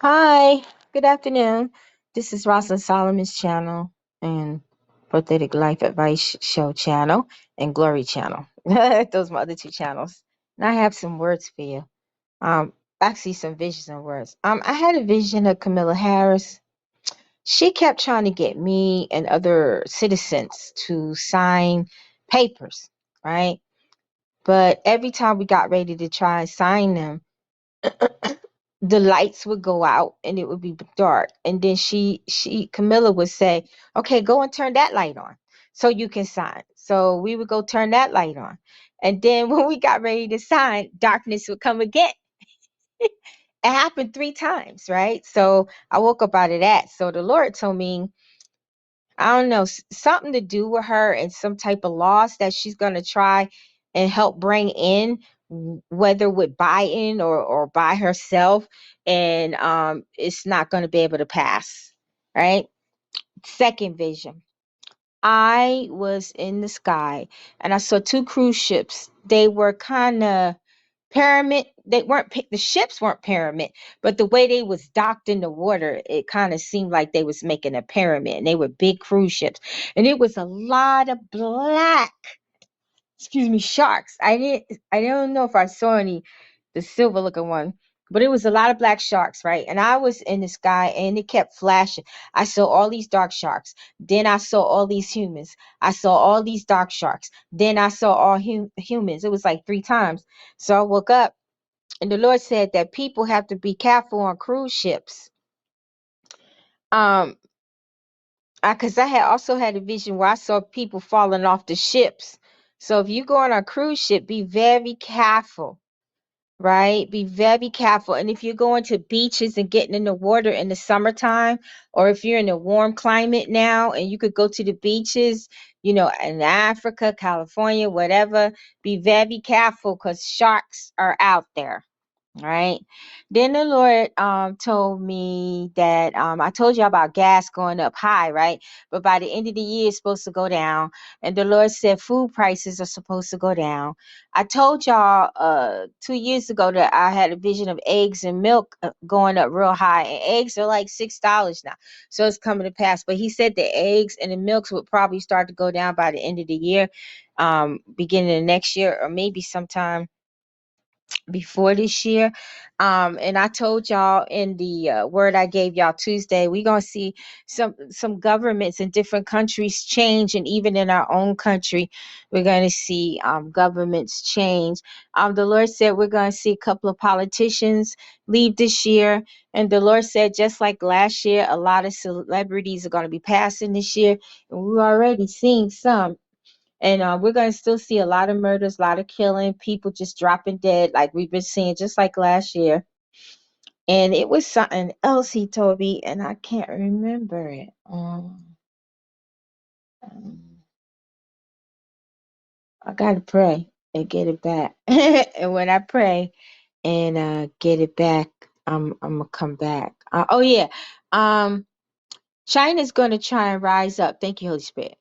Hi, good afternoon. This is Rosalind Solomon's channel and Prophetic Life Advice Show channel and Glory channel. Those are my other two channels. And I have some words for you. Actually some visions and words. I had a vision of Camilla Harris. She kept trying to get me and other citizens to sign papers, right? But every time we got ready to try and sign them, the lights would go out and it would be dark, and then Camilla would say, okay, go and turn that light on so you can sign. So we would go turn that light on, and then when we got ready to sign, darkness would come again. It happened 3 times, right? So I woke up out of that. So the Lord told me, I don't know, something to do with her and some type of loss that she's going to try and help bring in, whether with Biden or by herself. And it's not going to be able to pass, right? Second vision. I was in the sky and I saw 2 cruise ships. They were kind of pyramid. They weren't, the ships weren't pyramid, but the way they was docked in the water, it kind of seemed like they was making a pyramid, and they were big cruise ships, and it was a lot of black, excuse me, sharks. I don't know if I saw any, the silver looking one, but it was a lot of black sharks, right? And I was in the sky and it kept flashing. I saw all these dark sharks. Then I saw all these humans. I saw all these dark sharks. Then I saw all humans. It was like 3 times. So I woke up and the Lord said that people have to be careful on cruise ships. Um, because I had also had a vision where I saw people falling off the ships. So if you go on a cruise ship, be very careful, right? Be very careful. And if you're going to beaches and getting in the water in the summertime, or if you're in a warm climate now and you could go to the beaches, in Africa, California, whatever, be very careful because sharks are out there. Right. Then the Lord told me that I told you about gas going up high, right? But by the end of the year, it's supposed to go down. And the Lord said food prices are supposed to go down. I told y'all 2 years ago that I had a vision of eggs and milk going up real high, and eggs are like $6 now. So it's coming to pass. But he said the eggs and the milks would probably start to go down by the end of the year, beginning of next year, or maybe sometime before this year. And I told y'all in the word I gave y'all Tuesday, we're gonna see some governments in different countries change, and even in our own country, we're gonna see governments change. The Lord said we're gonna see a couple of politicians leave this year, and the Lord said just like last year, a lot of celebrities are gonna be passing this year, and we're already seeing some. And we're going to still see a lot of murders, a lot of killing, people just dropping dead, like we've been seeing just like last year. And it was something else he told me, and I can't remember it. Um, I got to pray and get it back. And when I pray and get it back, I'm going to come back. Oh, yeah. Um, China's going to try and rise up. Thank you, Holy Spirit.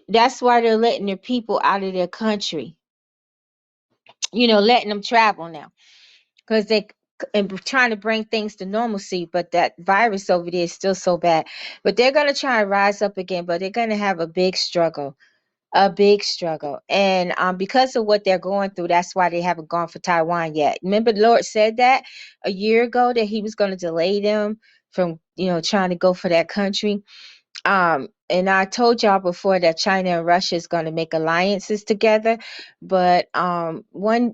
That's why they're letting their people out of their country, letting them travel now, because they and trying to bring things to normalcy, but that virus over there is still so bad. But they're going to try and rise up again, but they're going to have a big struggle, a big struggle. And because of what they're going through, that's why they haven't gone for Taiwan yet. Remember, the Lord said that a year ago, that he was going to delay them from trying to go for that country. And I told y'all before that China and Russia is going to make alliances together, but one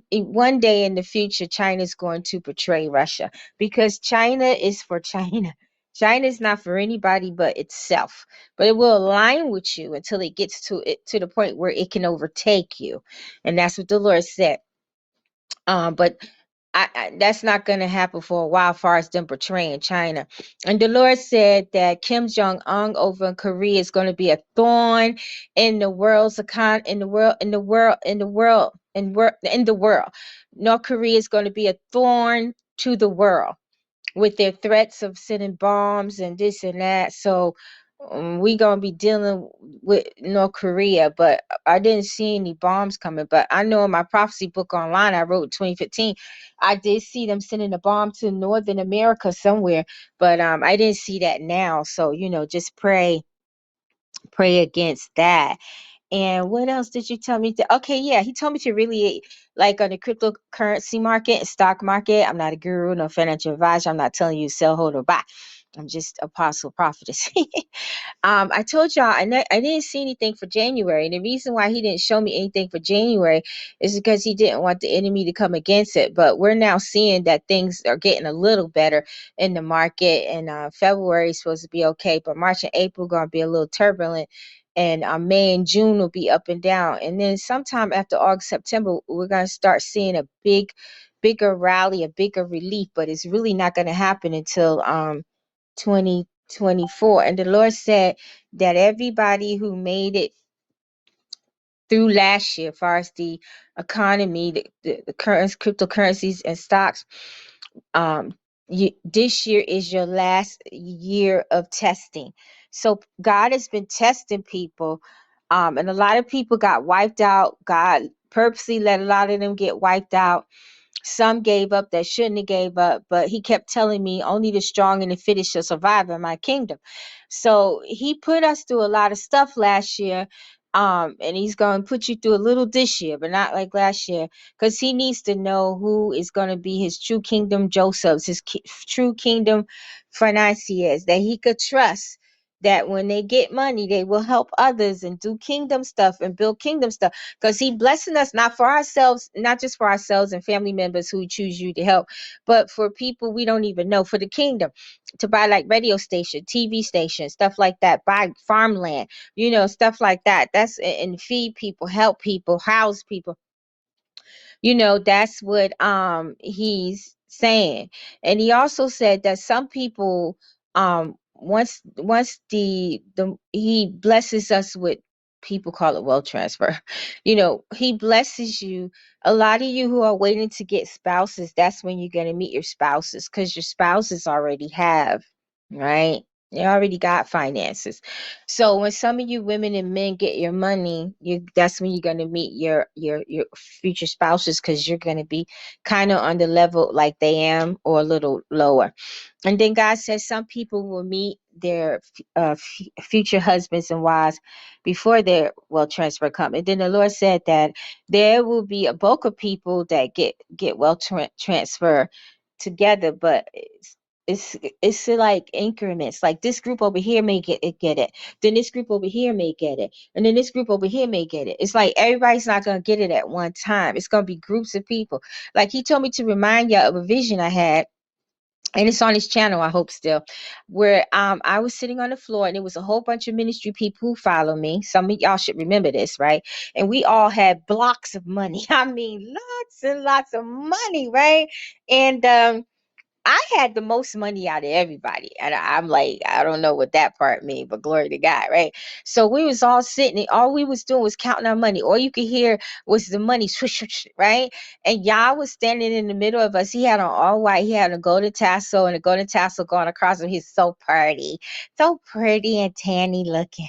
day in the future, China is going to betray Russia, because China is for China. China is not for anybody but itself, but it will align with you until it gets to the point where it can overtake you, and that's what the Lord said. But that's not going to happen for a while, far as them portraying China. And the Lord said that Kim Jong Un over in Korea is going to be a thorn in the world's in the world. North Korea is going to be a thorn to the world with their threats of sending bombs and this and that. So we gonna be dealing with North Korea, but I didn't see any bombs coming. But I know in my prophecy book online I wrote in 2015, I did see them sending a bomb to Northern America somewhere, but I didn't see that now. So just pray against that. And what else did you tell me to? Okay, yeah, he told me to really like on the cryptocurrency market and stock market. I'm not a guru, no financial advisor. I'm not telling you to sell, hold, or buy. I'm just apostle prophetess. I told y'all I didn't see anything for January. And the reason why he didn't show me anything for January is because he didn't want the enemy to come against it. But we're now seeing that things are getting a little better in the market. And February is supposed to be okay, but March and April going to be a little turbulent. And May and June will be up and down. And then sometime after August, September, we're going to start seeing a bigger rally, a bigger relief. But it's really not going to happen until 2024. And the Lord said that everybody who made it through last year, as far as the economy, the current cryptocurrencies and stocks, this year is your last year of testing. So God has been testing people, and a lot of people got wiped out. God purposely let a lot of them get wiped out. Some gave up that shouldn't have gave up, but he kept telling me only the strong and the fittest shall survive in my kingdom. So he put us through a lot of stuff last year. And he's going to put you through a little this year, but not like last year, because he needs to know who is going to be his true kingdom Josephs, his true kingdom financiers that he could trust, that when they get money, they will help others and do kingdom stuff and build kingdom stuff. Because he blessing us not for ourselves, not just for ourselves and family members who choose you to help, but for people we don't even know, for the kingdom, to buy like radio station, TV station, stuff like that, buy farmland, stuff like that. That's and feed people, help people, house people. That's what he's saying. And he also said that some people, once the he blesses us with, people call it wealth transfer, he blesses you. A lot of you who are waiting to get spouses, that's when you're going to meet your spouses, because your spouses already have, right? They already got finances. So when some of you women and men get your money, that's when you're gonna meet your future spouses, because you're gonna be kind of on the level like they am, or a little lower. And then God says some people will meet their future husbands and wives before their wealth transfer come. And then the Lord said that there will be a bulk of people that get wealth transfer together, but it's like increments. Like this group over here may get it, then this group over here may get it, and then this group over here may get it. It's like everybody's not gonna get it at one time. It's gonna be groups of people. Like he told me to remind you of a vision I had, and it's on his channel, I hope still, where I was sitting on the floor and it was a whole bunch of ministry people who follow me. Some of y'all should remember this, right? And we all had blocks of money. I mean, lots and lots of money, right? And I had the most money out of everybody. And I'm like, I don't know what that part means, but glory to God, right? So we was all sitting and all we was doing was counting our money. All you could hear was the money swish, swish, right? And Yah was standing in the middle of us. He had on all white. He had a golden tassel and a golden tassel going across him. He's so pretty and tanny looking.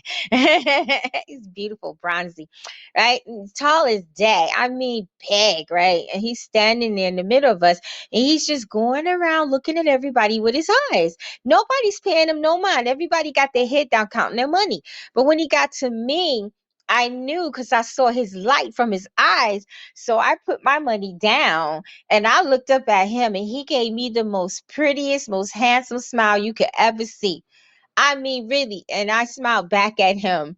He's beautiful, bronzy, right? And tall as day. I mean, big, right? And he's standing there in the middle of us. And he's just going around looking at everybody with his eyes. Nobody's paying him no mind. Everybody got their head down counting their money. But when he got to me, I knew, because I saw his light from his eyes. So I put my money down and I looked up at him, and he gave me the most prettiest, most handsome smile you could ever see. I mean, really. And I smiled back at him.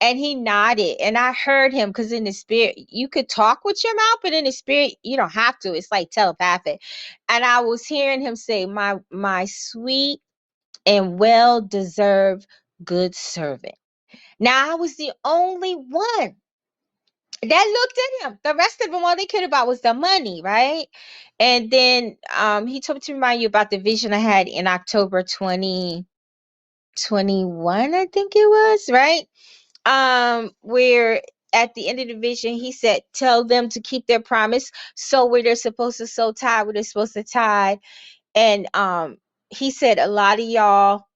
And he nodded, and I heard him, because in the spirit, you could talk with your mouth, but in the spirit, you don't have to. It's like telepathic. And I was hearing him say, my sweet and well-deserved good servant. Now, I was the only one that looked at him. The rest of them, all they cared about was the money, right? And then he told me to remind you about the vision I had in October 2021, I think it was, right? Where at the end of the vision he said, tell them to keep their promise, sow where they're supposed to sow, tithe where they're supposed to tithe. And he said a lot of y'all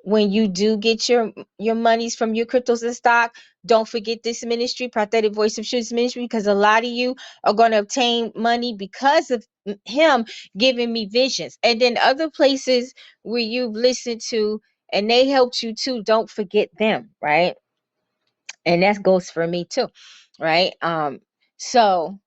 when you do get your monies from your cryptos and stock, don't forget this ministry, Prophetic Voice of Truth Ministry, because a lot of you are going to obtain money because of him giving me visions. And then other places where you've listened to and they helped you too, don't forget them, right? And that goes for me too, right? So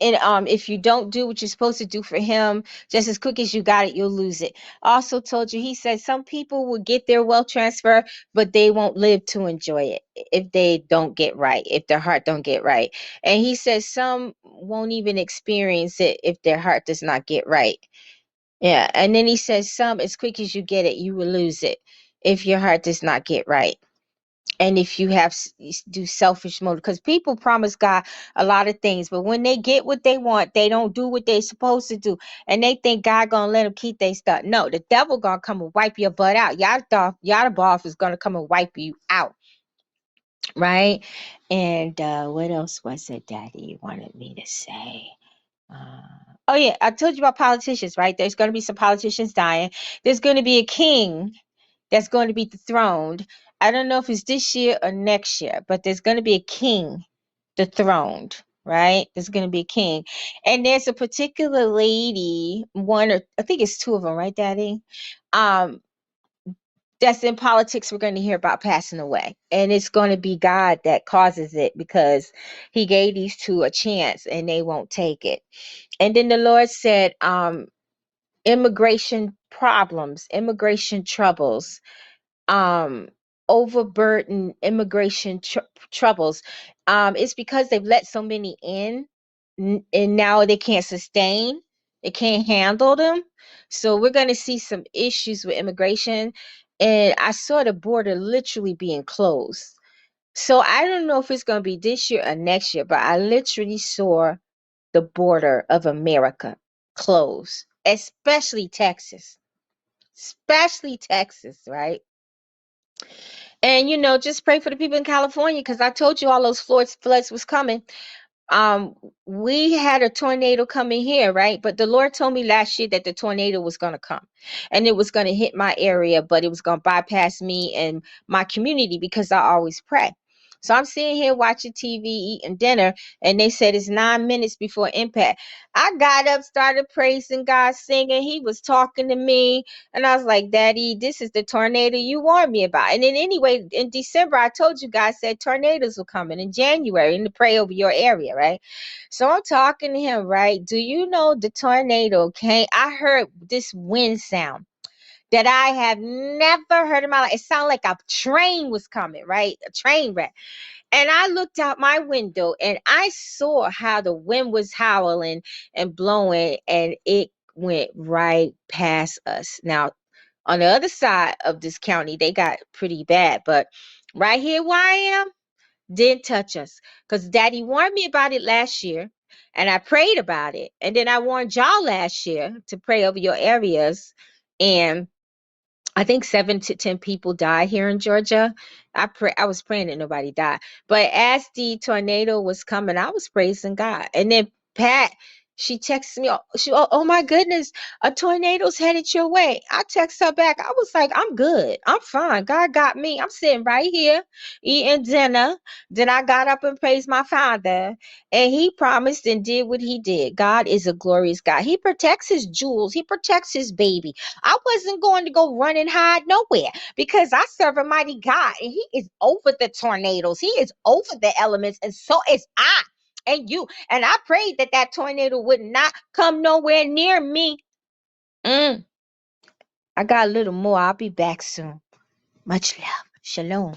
if you don't do what you're supposed to do for him just as quick as you got it, you'll lose it. Also told you, he said some people will get their wealth transfer, but they won't live to enjoy it if they don't get right, if their heart don't get right. And he says some won't even experience it if their heart does not get right. Yeah. And then he says some, as quick as you get it, you will lose it if your heart does not get right. And if you do selfish motive, because people promise God a lot of things, but when they get what they want, they don't do what they're supposed to do, and they think God gonna let them keep their stuff. No, the devil gonna come and wipe your butt out. Y'all boss is gonna come and wipe you out, right? And what else was it, Daddy, you wanted me to say? Oh yeah, I told you about politicians, right? There's gonna be some politicians dying. There's gonna be a king that's going to be dethroned. I don't know if it's this year or next year, but there's going to be a king dethroned, right? There's going to be a king. And there's a particular lady, one or I think it's two of them, right, Daddy? That's in politics we're going to hear about passing away. And it's going to be God that causes it because he gave these two a chance and they won't take it. And then the Lord said, immigration problems, immigration troubles, overburdened immigration troubles. It's because they've let so many in, and now they can't sustain, they can't handle them. So we're going to see some issues with immigration, and I saw the border literally being closed. So I don't know if it's going to be this year or next year, but I literally saw the border of America closed, especially Texas, right? And just pray for the people in California, because I told you all those floods was coming. um we had a tornado coming here, right? But the Lord told me last year that the tornado was going to come and it was going to hit my area, but it was going to bypass me and my community because I always pray. So I'm sitting here watching TV, eating dinner, and they said it's 9 minutes before impact. I got up, started praising God, singing. He was talking to me, and I was like, Daddy, this is the tornado you warned me about. And then anyway, in December, I told you guys said tornadoes were coming in January and to pray over your area, right? So I'm talking to him, right? Do you know the tornado came? I heard this wind sound that I have never heard in my life. It sounded like a train was coming, right? A train wreck. And I looked out my window and I saw how the wind was howling and blowing, and it went right past us. Now, on the other side of this county, they got pretty bad, but right here where I am, didn't touch us. Because Daddy warned me about it last year, and I prayed about it. And then I warned y'all last year to pray over your areas. And I think 7 to 10 people died here in Georgia. I was praying that nobody died. But as the tornado was coming, I was praising God. And then Pat, she texted me, oh my goodness, a tornado's headed your way. I text her back. I was like, I'm good. I'm fine. God got me. I'm sitting right here eating dinner. Then I got up and praised my Father. And he promised and did what he did. God is a glorious God. He protects his jewels. He protects his baby. I wasn't going to go run and hide nowhere because I serve a mighty God, and he is over the tornadoes. He is over the elements, and so is I and you. And I prayed that that tornado would not come nowhere near me. I got a little more. I'll be back soon. Much love. Shalom.